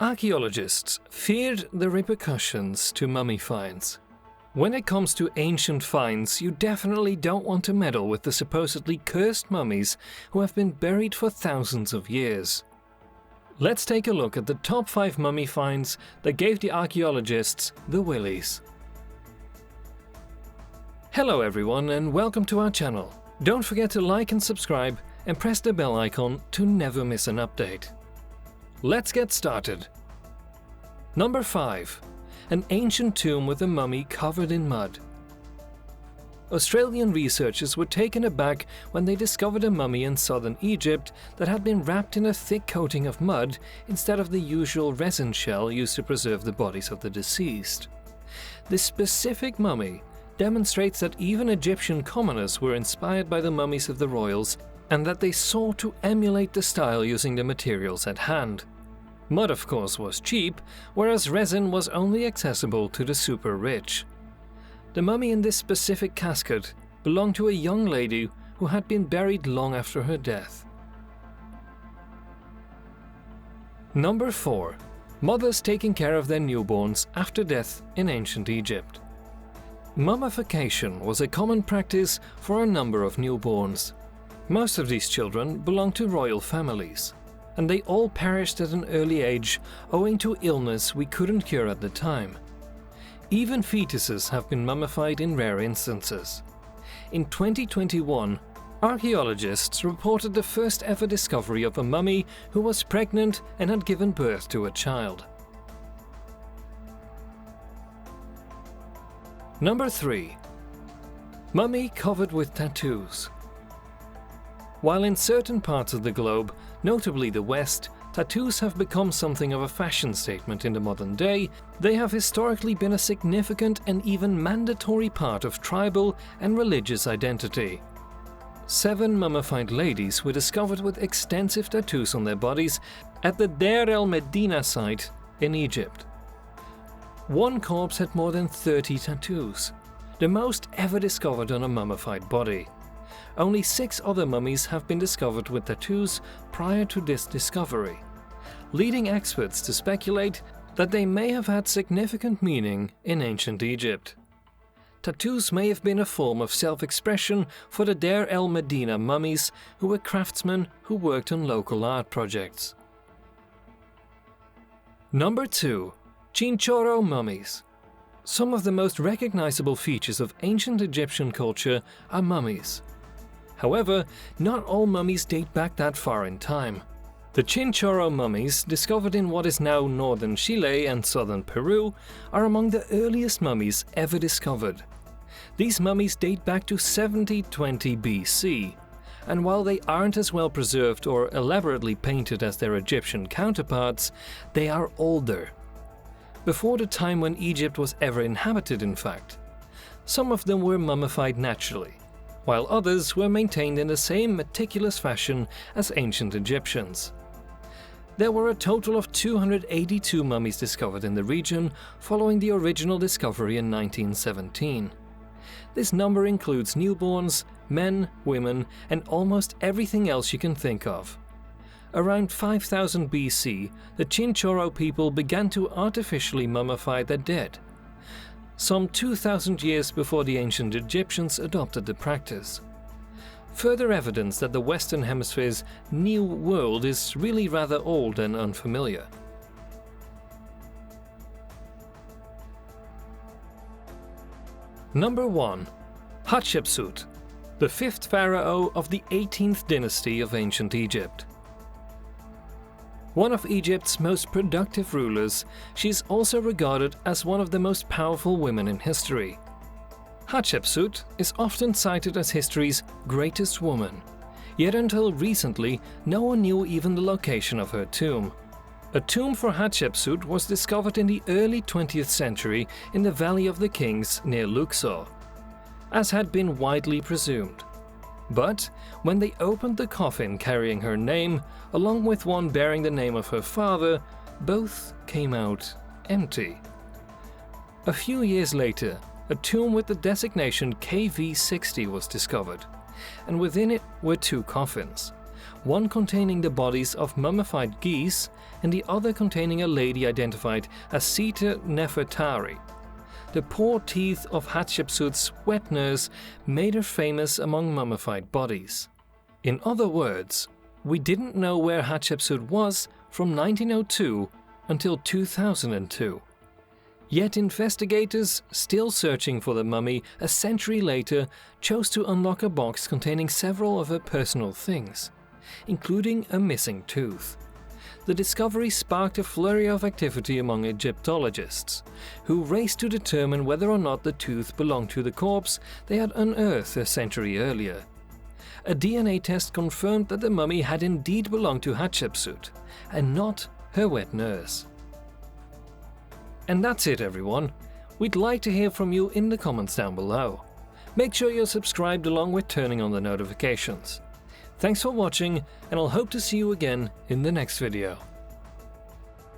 Archaeologists feared the repercussions to mummy finds. When it comes to ancient finds, you definitely don't want to meddle with the supposedly cursed mummies who have been buried for thousands of years. Let's take a look at the top 5 mummy finds that gave the archaeologists the willies. Hello everyone and welcome to our channel. Don't forget to like and subscribe and press the bell icon to never miss an update. Let's get started. Number 5. An ancient tomb with a mummy covered in mud. Australian researchers were taken aback when they discovered a mummy in southern Egypt that had been wrapped in a thick coating of mud instead of the usual resin shell used to preserve the bodies of the deceased. This specific mummy demonstrates that even Egyptian commoners were inspired by the mummies of the royals and that they sought to emulate the style using the materials at hand. Mud, of course, was cheap, whereas resin was only accessible to the super rich. The mummy in this specific casket belonged to a young lady who had been buried long after her death. Number 4. Mothers taking care of their newborns after death in ancient Egypt. Mummification was a common practice for a number of newborns. Most of these children belonged to royal families, and they all perished at an early age owing to illness we couldn't cure at the time. Even fetuses have been mummified in rare instances. In 2021, archaeologists reported the first ever discovery of a mummy who was pregnant and had given birth to a child. Number 3. Mummy covered with tattoos. While in certain parts of the globe, notably the West, tattoos have become something of a fashion statement in the modern day, they have historically been a significant and even mandatory part of tribal and religious identity. 7 mummified ladies were discovered with extensive tattoos on their bodies at the Deir el-Medina site in Egypt. One corpse had more than 30 tattoos, the most ever discovered on a mummified body. Only 6 other mummies have been discovered with tattoos prior to this discovery, leading experts to speculate that they may have had significant meaning in ancient Egypt. Tattoos may have been a form of self-expression for the Deir el-Medina mummies, who were craftsmen who worked on local art projects. Number 2. Chinchoro mummies. Some of the most recognizable features of ancient Egyptian culture are mummies. However, not all mummies date back that far in time. The Chinchoro mummies, discovered in what is now northern Chile and southern Peru, are among the earliest mummies ever discovered. These mummies date back to 7020 BC, and while they aren't as well preserved or elaborately painted as their Egyptian counterparts, they are older. Before the time when Egypt was ever inhabited, in fact. Some of them were mummified naturally, while others were maintained in the same meticulous fashion as ancient Egyptians. There were a total of 282 mummies discovered in the region following the original discovery in 1917. This number includes newborns, men, women, and almost everything else you can think of. Around 5000 BC, the Chinchoro people began to artificially mummify their dead, some 2000 years before the ancient Egyptians adopted the practice. Further evidence that the Western Hemisphere's New World is really rather old and unfamiliar. Number 1. Hatshepsut, the 5th pharaoh of the 18th dynasty of ancient Egypt. One of Egypt's most productive rulers, she is also regarded as one of the most powerful women in history. Hatshepsut is often cited as history's greatest woman, yet until recently no one knew even the location of her tomb. A tomb for Hatshepsut was discovered in the early 20th century in the Valley of the Kings near Luxor, as had been widely presumed. But when they opened the coffin carrying her name, along with one bearing the name of her father, both came out empty. A few years later, a tomb with the designation KV60 was discovered, and within it were 2 coffins, one containing the bodies of mummified geese and the other containing a lady identified as Sita Nefertari. The poor teeth of Hatshepsut's wet nurse made her famous among mummified bodies. In other words, we didn't know where Hatshepsut was from 1902 until 2002. Yet investigators, still searching for the mummy a century later, chose to unlock a box containing several of her personal things, including a missing tooth. The discovery sparked a flurry of activity among Egyptologists, who raced to determine whether or not the tooth belonged to the corpse they had unearthed a century earlier. A DNA test confirmed that the mummy had indeed belonged to Hatshepsut, and not her wet nurse. And that's it, everyone. We'd like to hear from you in the comments down below. Make sure you're subscribed along with turning on the notifications. Thanks for watching, and I'll hope to see you again in the next video.